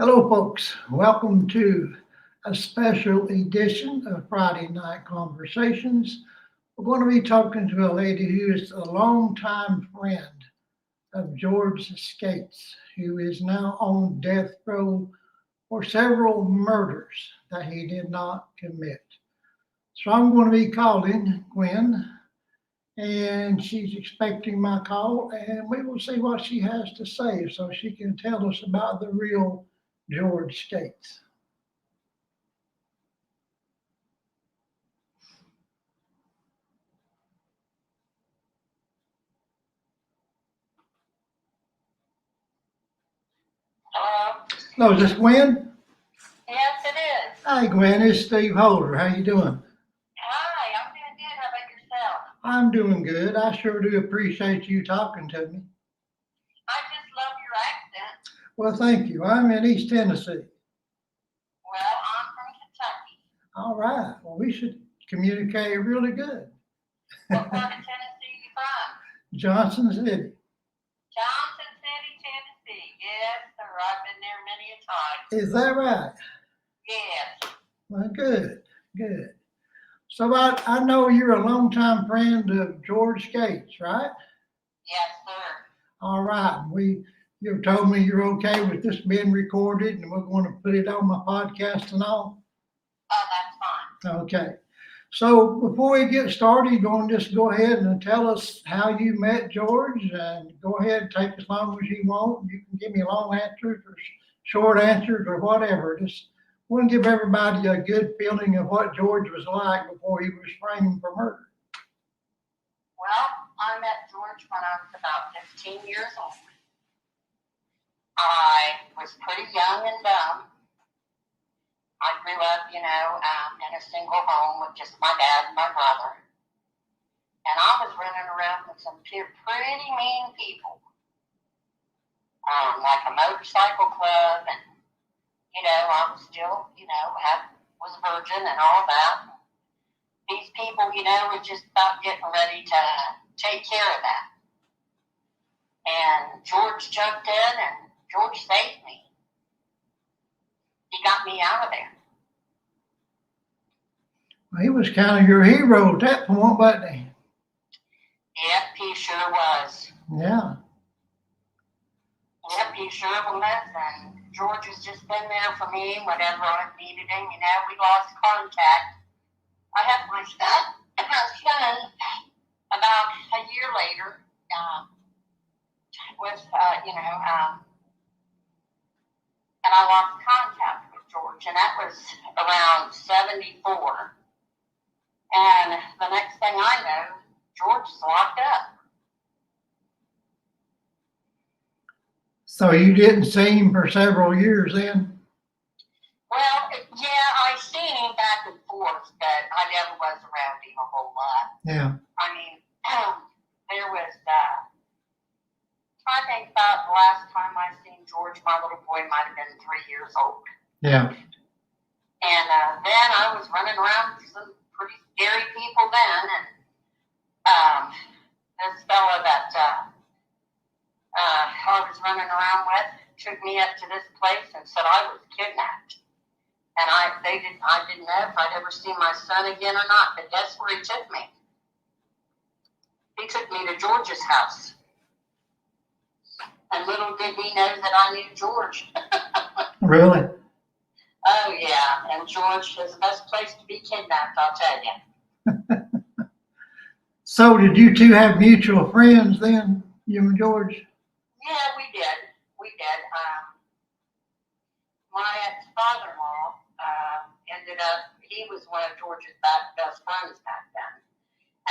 Hello, folks. Welcome to a special edition of Friday Night Conversations. We're going to be talking to a lady who is a longtime friend of George Skates, who is now on death row for several murders that he did not commit. So I'm going to be calling Gwen, and she's expecting my call, and we will see what she has to say so she can tell us about the real George Skates. Hello? Hello, is this Gwen? Yes, it is. Hi, Gwen. It's Steve Holder. How you doing? Hi, I'm doing good. How about yourself? I'm doing good. I sure do appreciate you talking to me. I just love your accent. Well, thank you. I'm in East Tennessee. Well, I'm from Kentucky. All right. Well, we should communicate really good. What part of Tennessee you from? Johnson City. Johnson City, Tennessee. Yes, sir. I've been there many a time. Is that right? Yes. Well, good, good. So I know you're a longtime friend of George Skates, right? Yes, sir. All right. You told me you're okay with this being recorded, and we're going to put it on my podcast and all. Oh, that's fine. Okay. So before we get started, you're going to just go ahead and tell us how you met George, and go ahead and take as long as you want. You can give me long answers or short answers or whatever. Just want to give everybody a good feeling of what George was like before he was framed for murder. Well, I met George when I was about 15 years old. I was pretty young and dumb. I grew up, in a single home with just my dad and my brother. And I was running around with some pretty mean people, like a motorcycle club. And, I was still, was a virgin and all that. These people, were just about getting ready to take care of that. And George jumped in and George saved me. He got me out of there. Well, he was kind of your hero at that point, wasn't he? Yep, he sure was. Yeah. Yep, he sure was. And George has just been there for me whenever I needed him. We lost contact. I had my son about a year later and I lost contact with George, and that was around 74. And the next thing I know, George is locked up. So you didn't see him for several years then? Well, yeah, I seen him back and forth, but I never was around him a whole lot. Yeah. I mean, there was, I think about the last time I seen George, my little boy might have been 3 years old. Yeah. And then I was running around with some pretty scary people then, and this fella that I was running around with took me up to this place and said I was kidnapped. And I didn't know if I'd ever see my son again or not, but guess where he took me? He took me to George's house. And little did he know that I knew George. Really? Oh, yeah. And George is the best place to be kidnapped, I'll tell you. So did you two have mutual friends then, you and George? Yeah, we did. We did. My ex-father-in-law ended up, he was one of George's best friends back then.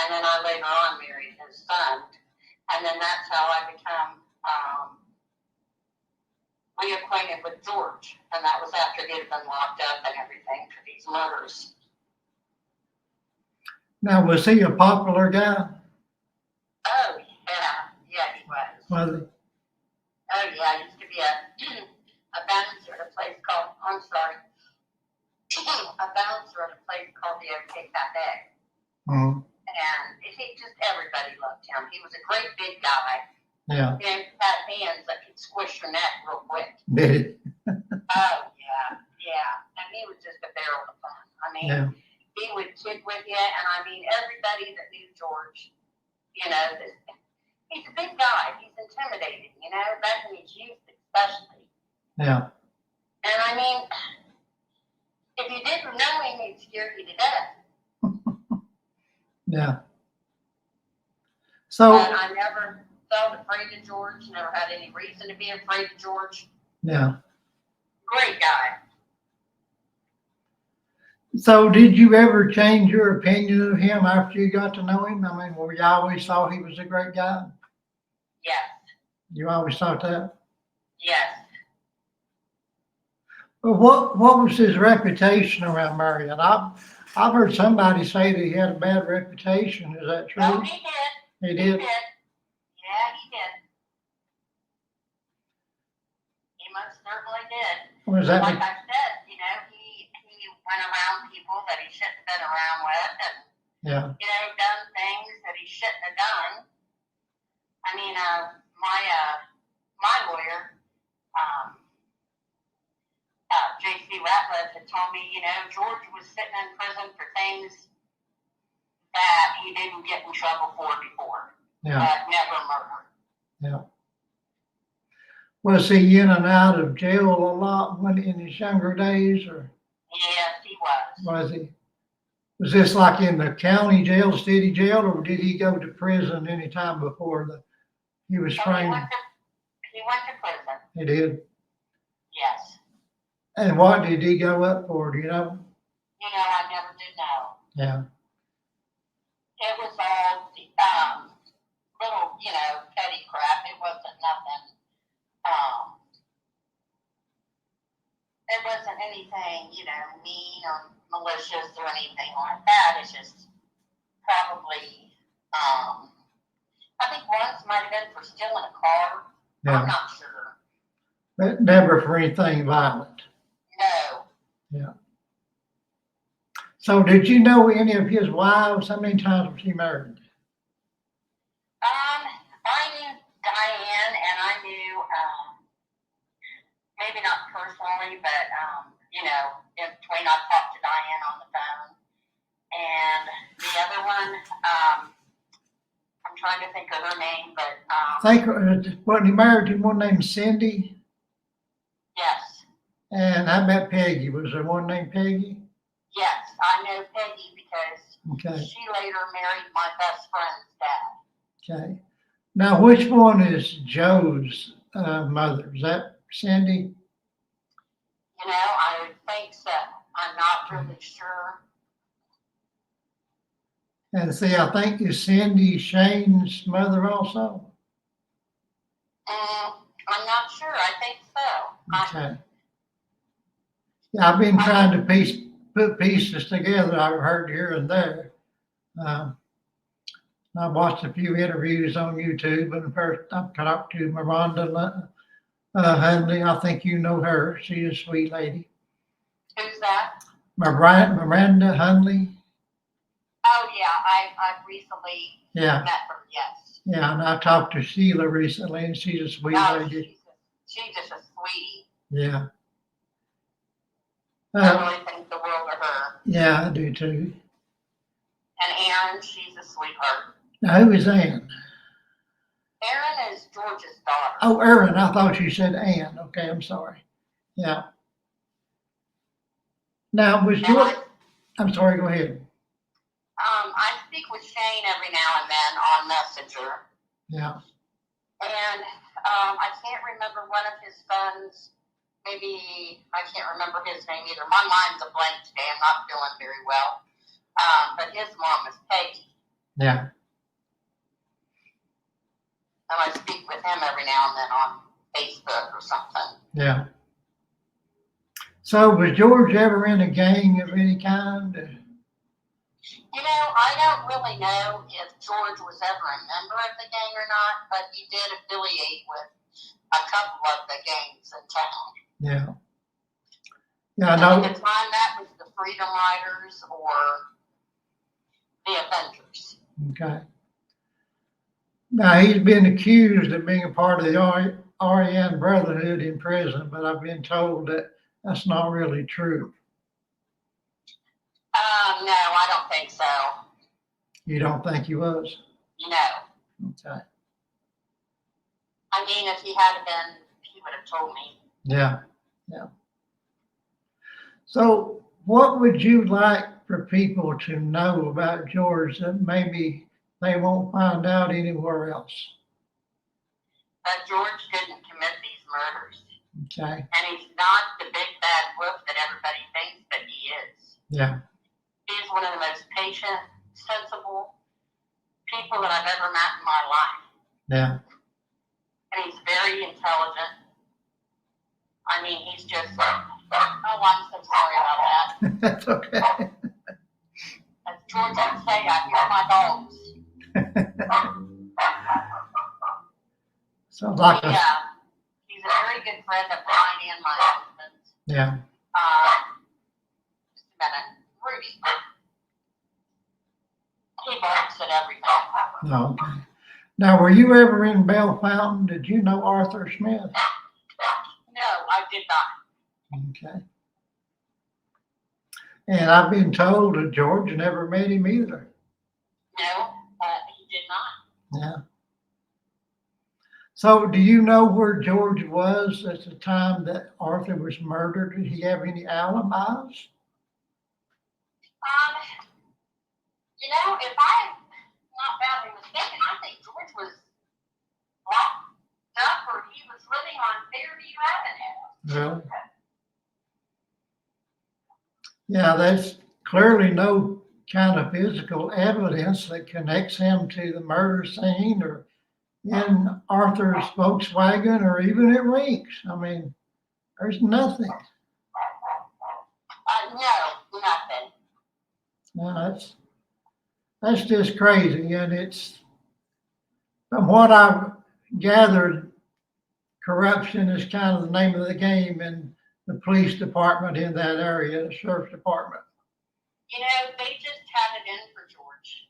And then I later on married his son. And then that's how I become reacquainted with George. And that was after he had been locked up and everything for these murders. Now, was he a popular guy? Oh, yeah. Yeah, he was. Was he? Oh, yeah. He used to be a bouncer at a place called, a bouncer at a place called the OK Cafe. Mm-hmm. And everybody loved him. He was a great big guy. Yeah. And had hands that could squish your neck real quick. Did he? Oh, yeah, yeah. And he was just a barrel of fun. I mean, Yeah. he would kid with you, and I mean, everybody that knew George, you know, he's a big guy. He's intimidating, you know, back in his youth especially. Yeah. And I mean, if you didn't know him, he'd scare you to death. Yeah. But So, I never felt afraid of George, never had any reason to be afraid of George. yeah. Great guy. So did you ever change your opinion of him after you got to know him? I mean, well, you always thought he was a great guy. Yes, You always thought that. yes. Well, what was his reputation around Marion? I've heard somebody say that he had a bad reputation. Is that true? Oh, he did. He He did. did. Yeah, he did. He most certainly did. Was that Like I said, you know, he went around people that he shouldn't have been around with, and yeah. you know, done things that he shouldn't have done. I mean, my lawyer, J.C. Ratliff, had told me, you know, George was sitting in prison for things that he didn't get in trouble for before. Yeah. Never murder. Yeah. Was he in and out of jail a lot when in his younger days, or Yes, he was. was he? Was this like in the county jail, city jail, or did he go to prison any time before he was So framed? he went to prison. He did. Yes. And what did he go up for? Do you know? You know, I never did know. Yeah. It was all little, you know, petty crap. It wasn't nothing. It wasn't anything, you know, mean or malicious or anything like that. It's just probably, I think once might have been for stealing a car. Yeah. I'm not sure. But never for anything violent. No. Yeah. So did you know any of his wives? How many times was he married? I knew Diane, and I knew, maybe not personally, but, you know, in between I talked to Diane on the phone. And the other one, I'm trying to think of her name, but, I think, wasn't he married to one named Cindy? yes, And I met Peggy. Was there one named Peggy? yes, I know Peggy because Okay. she later married my best friend's dad. Okay. Now, which one is Joe's mother? Is that Cindy? You know, I would think so. I'm not really sure. And see, I think is Cindy Shane's mother also? I'm not sure. I think so. Okay. Yeah, I've been trying to put pieces together. I've heard here and there. I watched a few interviews on YouTube, and first I talked to Miranda Hundley. I think you know her. She's a sweet lady. Who's that? Miranda Hundley. Oh, yeah, I've recently Yeah. met her, yes. Yeah, and I talked to Sheila recently, and she's a sweet lady. She's just a sweetie. Yeah. I really think the world of her. Yeah, I do too. And Erin, she's a sweetheart. Now, who is Ann? Erin is George's daughter. Oh, Erin. I thought you said Ann. Okay, I'm sorry. Yeah. Now, was George? I'm sorry. Go ahead. I speak with Shane every now and then on Messenger. Yeah. And I can't remember one of his sons. Maybe I can't remember his name either. My mind's a blank today. I'm not feeling very well. But his mom is Peggy. Yeah. And I speak with him every now and then on Facebook or something. Yeah. So was George ever in a gang of any kind? You know, I don't really know if George was ever a member of the gang or not, but he did affiliate with a couple of the gangs in town. Yeah. Yeah, I know. At the time, that was the Freedom Riders or the Avengers. Okay. Now, he's been accused of being a part of the Aryan Brotherhood in prison, but I've been told that that's not really true. No, I don't think so. You don't think he was? No. Okay. I mean, if he had been, he would have told me. Yeah, yeah. So what would you like for people to know about George that maybe they won't find out anywhere else? That George didn't commit these murders. Okay. And he's not the big bad wolf that everybody thinks that he is. Yeah. He's one of the most patient, sensible people that I've ever met in my life. Yeah. And he's very intelligent. I mean, he's just, oh, I'm so sorry about that. That's okay. As George would say, I hear my dogs. Sounds like a, He's a very good friend of mine and my husband's. yeah. Just a minute. Rudy. He barks at everything. Oh, okay. Now, were you ever in Bell Fountain? Did you know Arthur Smith? No, I did not. Okay. And I've been told that George never met him either. No, he did not. Yeah. So do you know where George was at the time that Arthur was murdered? Did he have any alibis? If I'm not badly mistaken, I think George was locked up or he was living on Fairview Avenue. Really? Yeah, there's clearly no kind of physical evidence that connects him to the murder scene or in Arthur's Volkswagen or even at Rink's. I mean, there's nothing. No, nothing. No, that's just crazy. And it's, from what I've gathered, corruption is kind of the name of the game in the police department in that area, the sheriff's department. They just had it in for George.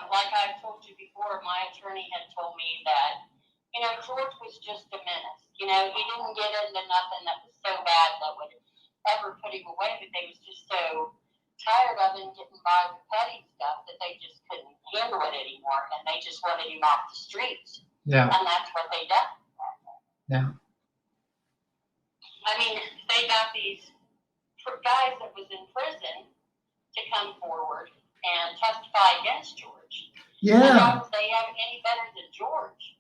Like I've told you before, my attorney had told me that, George was just a menace. He didn't get into nothing that was so bad that would ever put him away, but they was just so tired of him getting by with petty stuff that they just couldn't handle it anymore, and they just wanted him off the streets. Yeah. And that's what they done. Yeah. I mean, they got these guys that was in prison to come forward and testify against George. Yeah. And how would they have any better than George,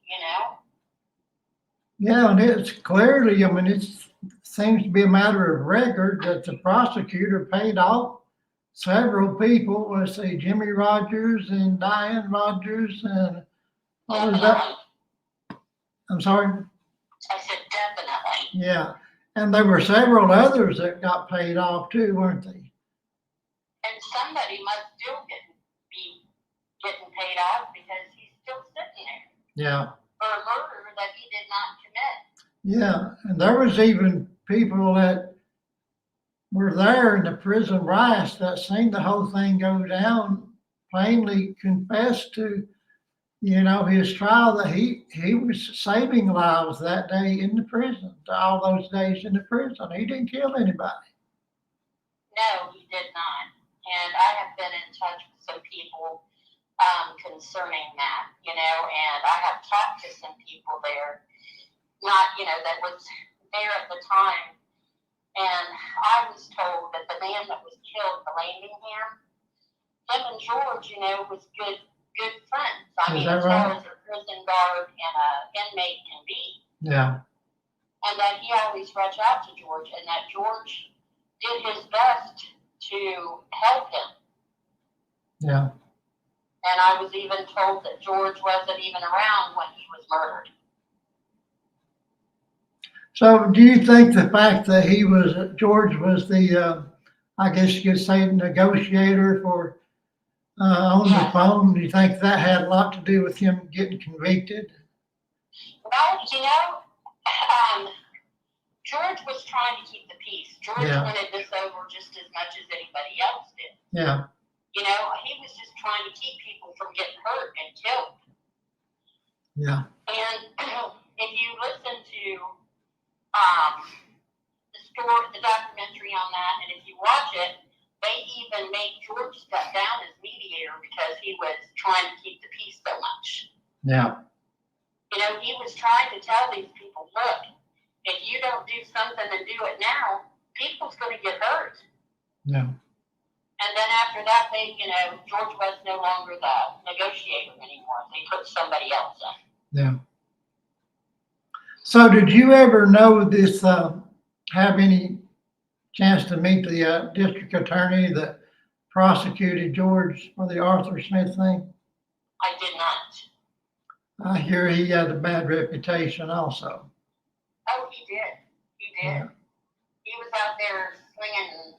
Yeah, and it's clearly, I mean, it seems to be a matter of record that the prosecutor paid off several people. Let's say Jimmy Rogers and Diane Rogers and what was that? I'm sorry? I said definitely. Yeah. And there were several others that got paid off too, weren't they? And somebody must still be getting paid off because he's still sitting there. Yeah. For a murder that he did not commit. Yeah. And there was even people that were there in the prison riots that seen the whole thing go down, plainly confessed to, his trial that he was saving lives that day in the prison, all those days in the prison. He didn't kill anybody. No, he did not. And I have been in touch with some people concerning that, and I have talked to some people there, not, that was there at the time. And I was told that the man that was killed, the Landingham, him and George, was good friends. I mean, as far as a prison guard and an inmate can be. Yeah. And that he always reached out to George, and that George did his best to help him. Yeah. And I was even told that George wasn't even around when he was murdered. So do you think the fact that George was the, I guess you could say, negotiator for on the phone, do you think that had a lot to do with him getting convicted? Well, George was trying to keep the peace. George wanted this over just as much as anybody else did. Yeah. He was just trying to keep people from getting hurt and killed. Yeah. And if you listen to the documentary on that, and if you watch it, they even make George step down as mediator because he was trying to keep the peace so much. Yeah. You know, he was trying to tell these people, look, if you don't do something and do it now, people's going to get hurt. Yeah. And then after that, George was no longer the negotiator anymore. They put somebody else in. Yeah. So did you ever know this, have any chance to meet the district attorney that prosecuted George for the Arthur Smith thing? I did not. I hear he had a bad reputation also. Oh, he did. He did. Yeah. He was out there slinging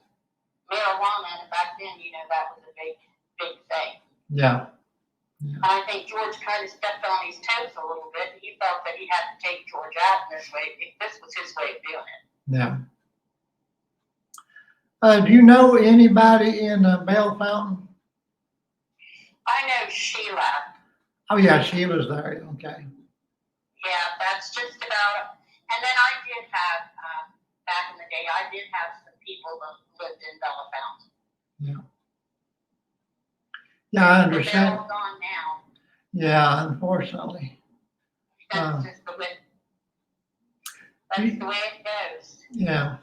marijuana, and back then, that was a big, big thing. Yeah. And I think George kind of stepped on his toes a little bit. And he felt that he had to take George out in this way. This was his way of doing it. Yeah. Do you know anybody in Bell Fountain? I know Sheila. Oh yeah, she was there. Okay. Yeah, that's just about. And then I did have, back in the day, I did have some people that lived in Bella Fountain. Yeah. Yeah, I But they're understand. all gone now. Yeah, unfortunately. That's just the way. That's the way it goes. Yeah.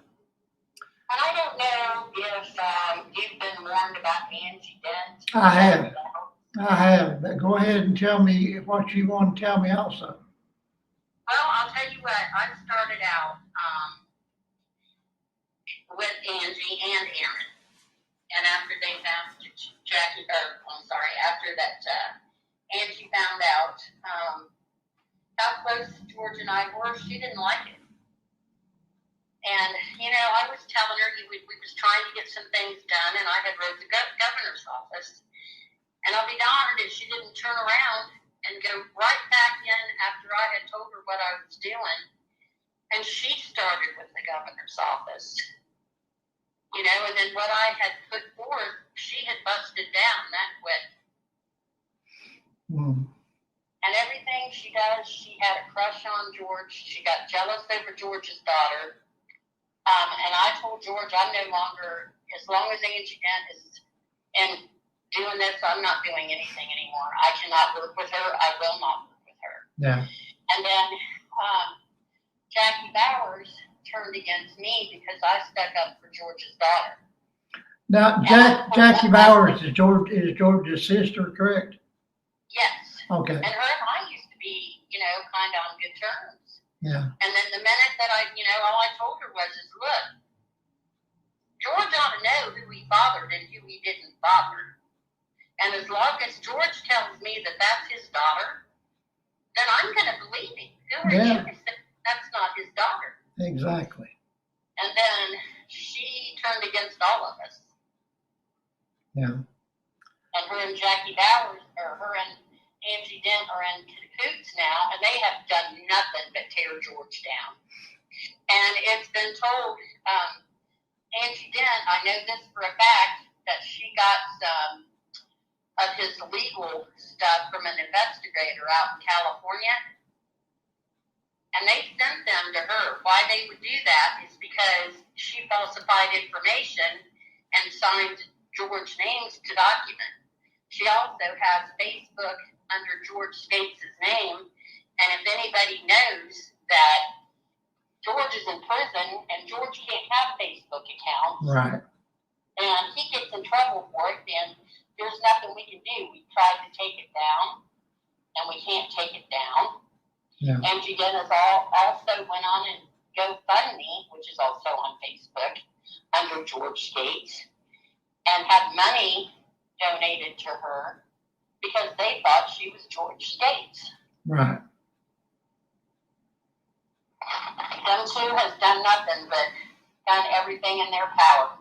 And I don't know if you've been warned about Angie Dent. I have. But go ahead and tell me what you want to tell me also. Well, I'll tell you what. I started out with Angie and Aaron, and after they found after that, Angie found out how close George and I were. She didn't like it. And, I was telling her we was trying to get some things done, and I had wrote the governor's office. And I'll be darned if she didn't turn around and go right back in after I had told her what I was doing. And she started with the governor's office. And then what I had put forth, she had busted down that quick. Mm. And everything she does, she had a crush on George. She got jealous over George's daughter. And I told George, I'm no longer, as long as Angie Dent is in doing this, I'm not doing anything anymore. I cannot work with her. I will not work with her. Yeah. And then Jackie Bowers turned against me because I stuck up for George's daughter. Now, Jackie Bowers is George's sister, correct? Yes. Okay. And her and I used to be, kind of on good terms. Yeah. And then the minute that all I told her was, look, George ought to know who he bothered and who he didn't bother. And as long as George tells me that that's his daughter, then I'm going to believe him. Who are you to say that's not his daughter? Exactly. And then she turned against all of us. Yeah. And her and Jackie Bowers, or her and Angie Dent are in cahoots now, and they have done nothing but tear George down. And it's been told, Angie Dent, I know this for a fact, that she got some of his legal stuff from an investigator out in California. And they sent them to her. Why they would do that is because she falsified information and signed George names to document. She also has Facebook under George Skatzes' name, and if anybody knows that George is in prison and George can't have Facebook accounts, Right. and he gets in trouble for it, then there's nothing we can do. We tried to take it down, and we can't take it down. Yeah. Angie Dent also went on and GoFundMe, which is also on Facebook, under George Skates, and had money donated to her because they thought she was George Skates. Right. Them two has done nothing but done everything in their power.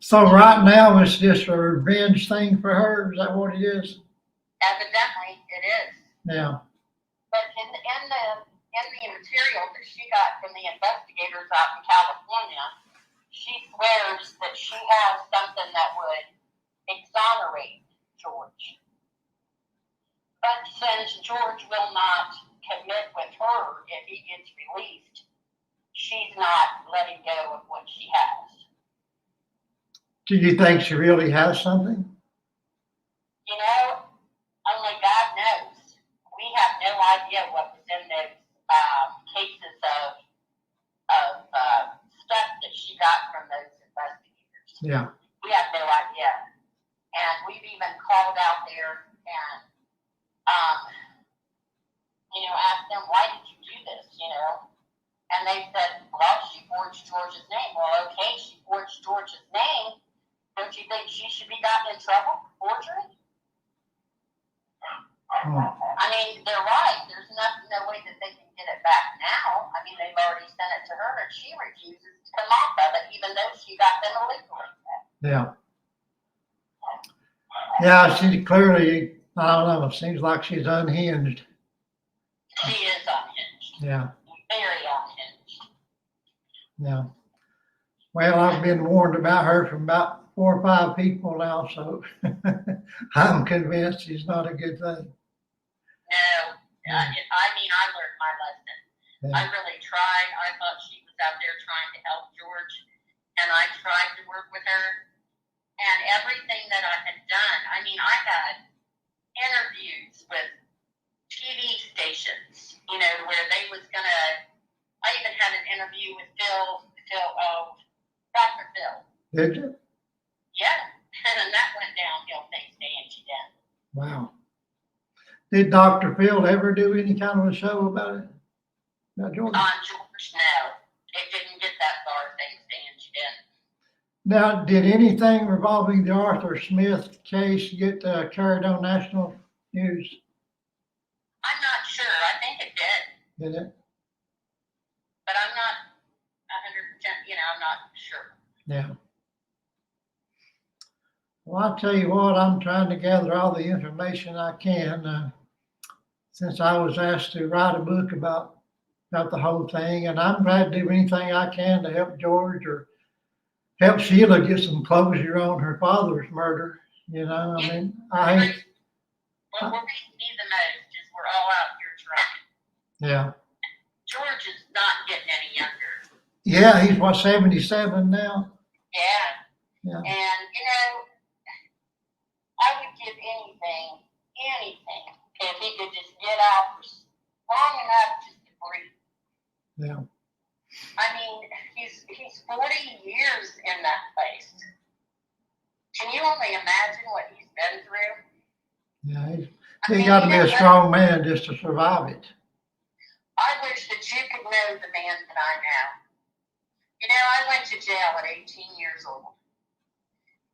So right now it's just a revenge thing for her. Is that what it is? Evidently, it is. Yeah. But in the material that she got from the investigators out in California, she swears that she has something that would exonerate George. But since George will not commit with her if he gets released, she's not letting go of what she has. Do you think she really has something? You know, only God knows. We have no idea what was in those cases of stuff that she got from those investigators. Yeah. We have no idea. And we've even called out there and, asked them, why did you do this, And they said, well, she forged George's name. Well, okay, she forged George's name. Don't you think she should be gotten in trouble for forgery? I mean, they're right. There's no way that they can get it back now. I mean, they've already sent it to her, and she refuses to come off of it, even though she got them illegally. Yeah. Yeah, she clearly, I don't know, seems like she's unhinged. She is unhinged. Yeah. Very unhinged. Yeah. Well, I've been warned about her from about 4 or 5 people now, so I'm convinced she's not a good thing. No, I mean, I learned my lesson. Yeah. I really tried. I thought she was out there trying to help George, and I tried to work with her. And everything that I had done, I mean, I had interviews with TV stations, where they was gonna. I even had an interview with Dr. Phil. Did you? Yeah, and that went downhill thanks to Angie Dent. Wow. Did Dr. Phil ever do any kind of a show about it? About George? On George, no. It didn't get that far thanks to Angie Dent. Now, did anything revolving the Arthur Smith case get carried on national news? I'm not sure. I think it did. Did it? But I'm not 100%, I'm not sure. Yeah. Well, I'll tell you what, I'm trying to gather all the information I can since I was asked to write a book about the whole thing, and I'm glad to do anything I can to help George or help Sheila get some closure on her father's murder. I mean, What we need the most is we're all out here trying. Yeah. George is not getting any younger. Yeah, he's what, 77 now? Yeah. Yeah. And, I would give anything, if he could just get out for long enough just to breathe. Yeah. I mean, he's 40 years in that place. Can you only imagine what he's been through? Yeah, he got to be a strong man just to survive it. I wish that you could know the man that I know. I went to jail at 18 years old.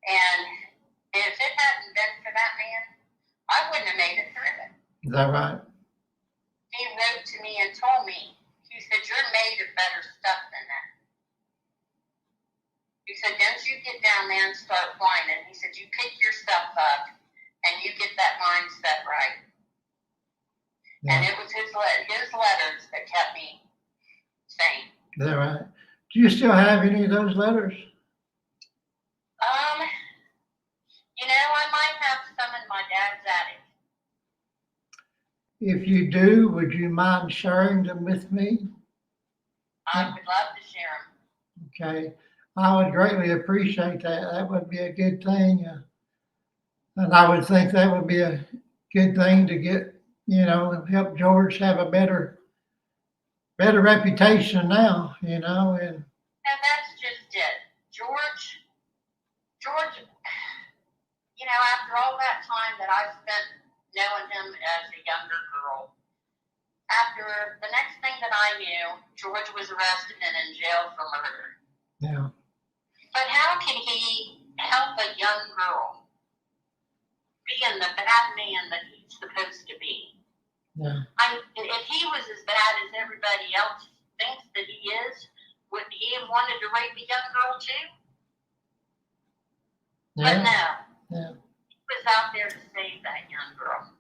And if it hadn't been for that man, I wouldn't have made it through it. Is that right? He wrote to me and told me, he said, you're made of better stuff than that. He said, don't you get down there and start whining. He said, you pick your stuff up and you get that mindset right. Yeah. And it was his letters that kept me sane. Is that right? Do you still have any of those letters? I might have some in my dad's attic. If you do, would you mind sharing them with me? I would love to share them. Okay. I would greatly appreciate that. That would be a good thing. And I would think that would be a good thing to get, help George have a better reputation now, and that's just it. George, after all that time that I spent knowing him as a younger girl, after the next thing that I knew, George was arrested and in jail for murder. Yeah. But how can he help a young girl being the bad man that he's supposed to be? Yeah. If he was as bad as everybody else thinks that he is, would he have wanted to rape a young girl too? Yeah. But no. Yeah. He was out there to save that young girl.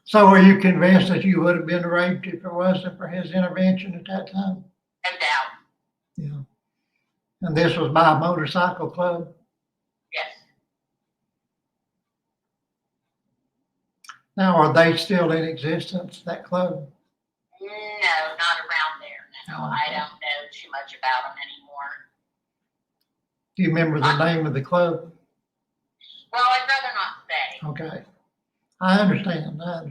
So are you convinced that you would have been raped if it wasn't for his intervention at that time? No doubt. Yeah. And this was by a motorcycle club? Yes. Now, are they still in existence, that club? No, not around there. So I don't know too much about them anymore. Do you remember the name of the club? Well, I'd rather not say. Okay. I understand. Yeah,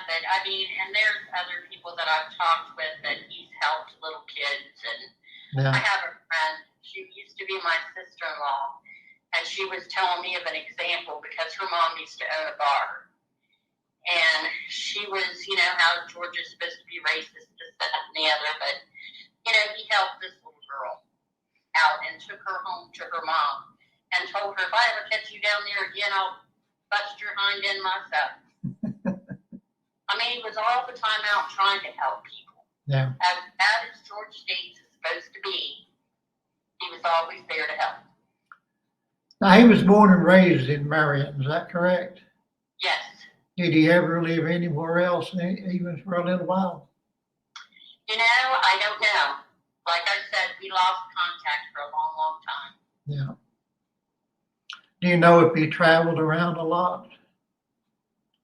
but I mean, and there's other people that I've talked with that he's helped little kids. And Yeah. I have a friend, she used to be my sister-in-law, and she was telling me of an example because her mom used to own a bar. And she was, you know, how George is supposed to be racist, this, that, and the other, but, you know, he helped this little girl out and took her home to her mom and told her, if I ever catch you down there again, I'll bust your hind end myself. I mean, he was all the time out trying to help people. Yeah. As bad as George Skatzes is supposed to be, he was always there to help. Now, he was born and raised in Marion, is that correct? Yes. Did he ever live anywhere else, even for a little while? You know, I don't know. Like I said, we lost contact for a long, long time. Yeah. Do you know if he traveled around a lot?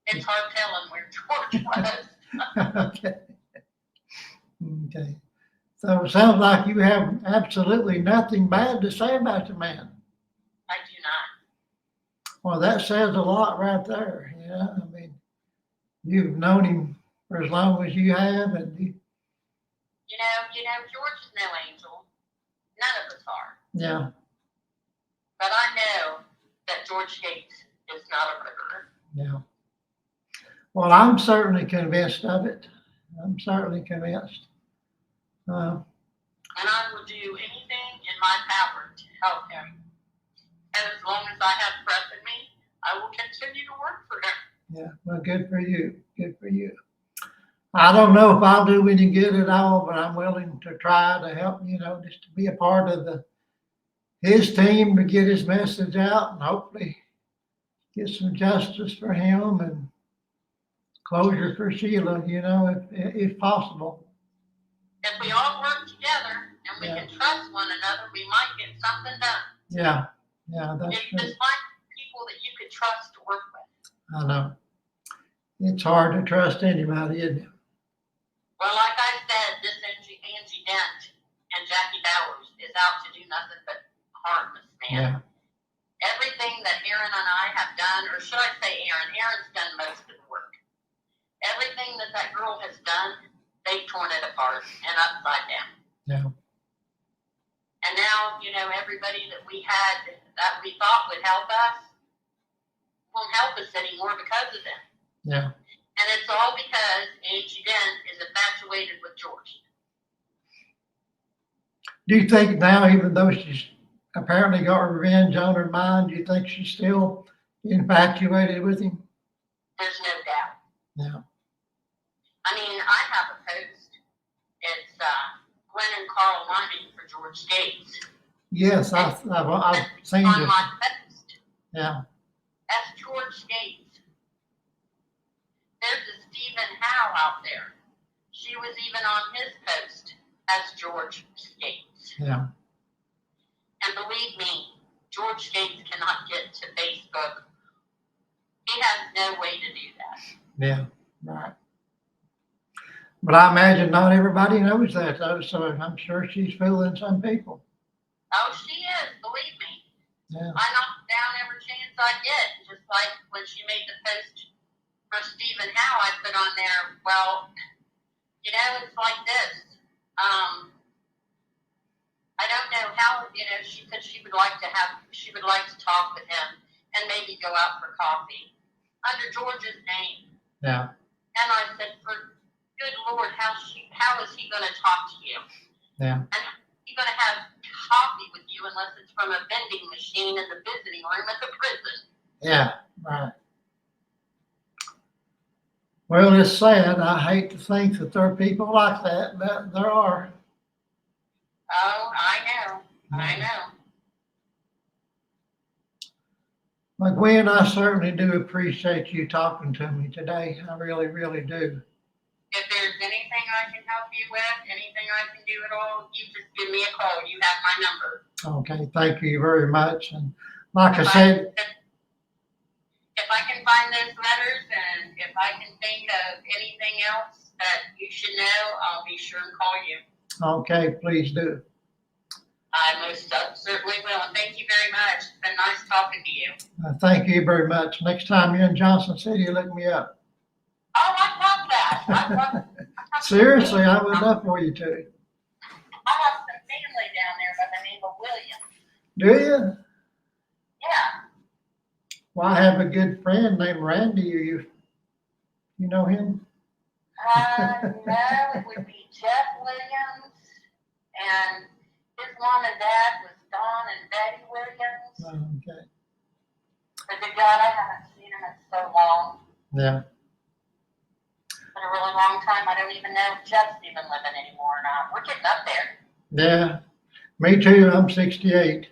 It's hard telling where George was. Okay. Okay. So it sounds like you have absolutely nothing bad to say about the man. I do not. Well, that says a lot right there. Yeah. I mean, you've known him for as long as you have, and You know, George is no angel. None of us are. yeah. But I know that George Skatzes is not a murderer. Yeah. Well, I'm certainly convinced of it. I'm certainly convinced. And I will do anything in my power to help him. And as long as I have breath in me, I will continue to work for him. Yeah. Well, good for you. Good for you. I don't know if I'll do any good at all, but I'm willing to try to help, just to be a part of his team to get his message out and hopefully get some justice for him and closure for Sheila, if possible. If we all work together and we can trust one another, we might get something done. Yeah, that's true. Just find people that you could trust to work with. I know. It's hard to trust anybody, isn't it? Well, like I said, this Angie Dent and Jackie Bowers is out to do nothing but harm this man. Yeah. Everything that Aaron and I have done, or should I say Aaron? Aaron's done most of the work. Everything that girl has done, they've torn it apart and upside down. Yeah. And now, everybody that we had that we thought would help us won't help us anymore because of them. Yeah. And it's all because Angie Dent is infatuated with George. Do you think now, even though she's apparently got revenge on her mind, do you think she's still infatuated with him? There's no doubt. Yeah. I mean, I have a post. It's Gwen and Carl Lyman for George Skatzes. Yes, I've seen on this. my post. Yeah. That's George Skatzes. There's a Stephen Howe out there. She was even on his post as George Skatzes. Yeah. And believe me, George Skatzes cannot get to Facebook. He has no way to do that. Yeah, right. But I imagine not everybody knows that, though, so I'm sure she's fooling some people. Oh, she is, believe me. Yeah. I knock down every chance I get, just like when she made the post for Stephen Howe, I put on there, well, it's like this. I don't know how, she said she would like to talk with him and maybe go out for coffee under George's name. Yeah. And I said, for good Lord, how is he going to talk to you? Yeah. And he's going to have coffee with you unless it's from a vending machine in the visiting room at the prison. Yeah, right. Well, it's sad. I hate to think that there are people like that, but there are. Oh, I know. I know. Well, Gwen, I certainly do appreciate you talking to me today. I really, really do. If there's anything I can help you with, anything I can do at all, you just give me a call. You have my number. Okay, thank you very much. And like I said, if I can find those letters and if I can think of anything else that you should know, I'll be sure and call you. Okay, please do. I most certainly will. And thank you very much. It's been nice talking to you. Thank you very much. Next time you're in Johnson City, look me up. Oh, I love that. I love Seriously, I would love for you to. I have some family down there by the name of William. Do you? Yeah. Well, I have a good friend named Randy. You know him? No, it would be Jeff Williams, and his mom and dad was Don and Betty Williams. Okay. But the God, I haven't seen him in so long. Yeah. Been a really long time. I don't even know if Jeff's even living anymore or not. We're getting up there. Yeah. Me too. I'm 68.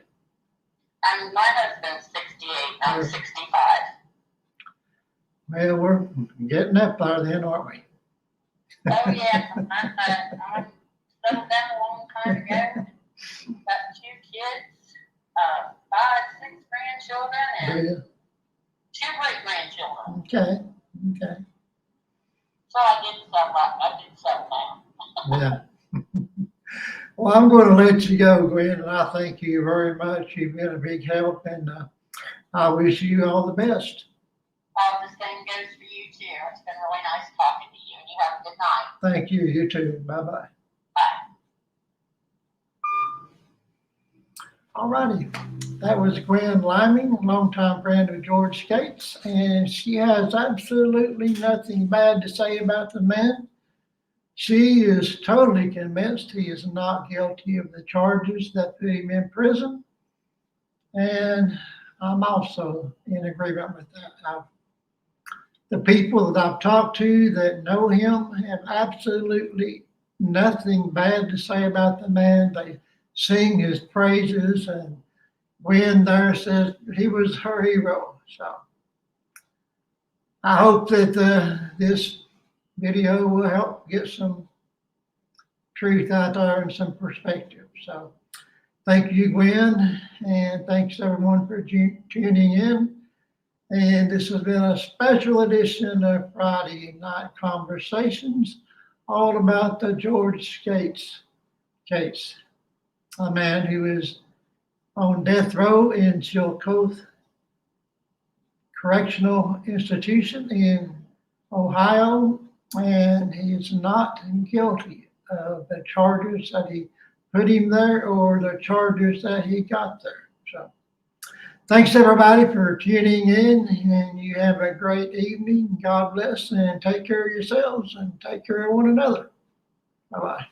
And my husband's 68. I'm 65. Well, we're getting up there then, aren't we? Oh, yeah. I'm settled down a long time ago. Got 2 kids, 5, 6 grandchildren, Do and you? 2 great-grandchildren. Okay. Okay. So I did settle down. Yeah. Well, I'm going to let you go, Gwen, and I thank you very much. You've been a big help, and I wish you all the best. The same goes for you, too. It's been really nice talking to you, and you have a good night. Thank you. You too. Bye-bye. Bye. All righty. That was Gwen Liming, longtime friend of George Skatzes, and she has absolutely nothing bad to say about the man. She is totally convinced he is not guilty of the charges that put him in prison, and I'm also in agreement with that. The people that I've talked to that know him have absolutely nothing bad to say about the man. They sing his praises, and Gwen there says he was her hero. So I hope that this video will help get some truth out there and some perspective. So thank you, Gwen, and thanks everyone for tuning in. And this has been a special edition of Friday Night Conversations, all about the George Skatzes case, a man who is on death row in Chillicothe Correctional Institution in Ohio, and he is not guilty of the charges that he put him there or the charges that he got there. So thanks everybody for tuning in, and you have a great evening. God bless, and take care of yourselves and take care of one another. Bye-bye.